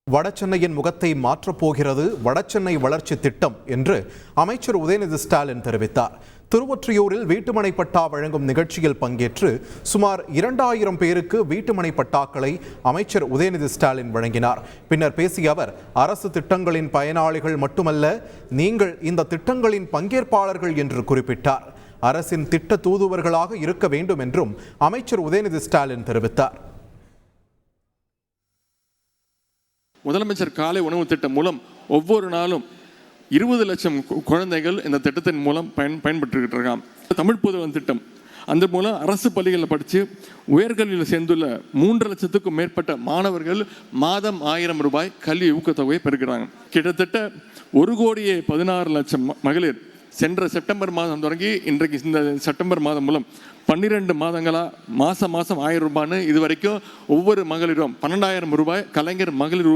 வடசென்னையின் முகத்தை மாற்றப்போகிறது வடசென்னை வளர்ச்சி திட்டம் என்று அமைச்சர் உதயநிதி ஸ்டாலின் தெரிவித்தார். திருவொற்றியூரில் வீட்டுமனை பட்டா வழங்கும் நிகழ்ச்சியில் பங்கேற்று சுமார் 2000 பேருக்கு வீட்டுமனை பட்டாக்களை அமைச்சர் உதயநிதி ஸ்டாலின் வழங்கினார். பின்னர் பேசிய அவர், அரசு திட்டங்களின் பயனாளிகள் மட்டுமல்ல, நீங்கள் இந்த திட்டங்களின் பங்கேற்பாளர்கள் என்று குறிப்பிட்டார். அரசின் திட்ட தூதுவர்களாக இருக்க வேண்டும் என்றும் அமைச்சர் உதயநிதி ஸ்டாலின் தெரிவித்தார். முதலமைச்சர் காலை உணவு திட்டம் மூலம் ஒவ்வொரு நாளும் 20 லட்சம் குழந்தைகள் இந்த திட்டத்தின் மூலம் பயன்பெற்றுக்கிட்டு இருக்காங்க. தமிழ் புதல்வன் திட்டம், அந்த மூலம் அரசு பள்ளிகளில் படித்து உயர்கல்வியில் சேர்ந்துள்ள 3 லட்சத்துக்கும் மேற்பட்ட மாணவர்கள் மாதம் 1000 ரூபாய் கல்வி ஊக்கத்தொகையை பெறுகிறாங்க. கிட்டத்தட்ட 1,16,00,000 மகளிர் சென்ற செப்டம்பர் மாதம் தொடங்கி இன்றைக்கு இந்த செப்டம்பர் மாதம் மூலம் 12 மாதங்களா மாதம் 1000 ரூபான்னு இது வரைக்கும் ஒவ்வொரு மகளிரும் 12,000 ரூபாய் கலைஞர் மகளிர்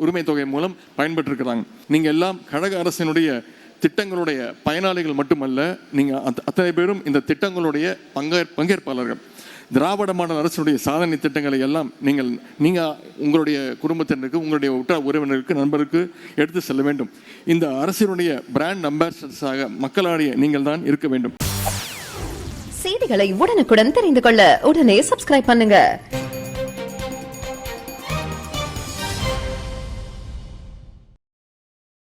உரிமை தொகை மூலம் பயன்பெற்றிருக்கிறாங்க. நீங்கள் எல்லாம் கழக அரசினுடைய திட்டங்களுடைய பயனாளிகள் மட்டுமல்ல, நீங்கள் அத்தனை பேரும் இந்த திட்டங்களுடைய பங்கேற்பாளர்கள். திராவிட மாடல் அரசுடைய சாதனை திட்டங்களை எல்லாம் நீங்கள் உங்களுடைய குடும்பத்தினருக்கு, உங்களுடைய உற்றார் உறவினருக்கு, நண்பருக்கு எடுத்து செல்ல வேண்டும். இந்த அரசினுடைய பிராண்ட் அம்பாசிடர்ஸாக மக்களாடிய நீங்கள் தான் இருக்க வேண்டும். செய்திகளை உடனுக்குடன் தெரிந்து கொள்ள உடனே சப்ஸ்கிரைப் பண்ணுங்க.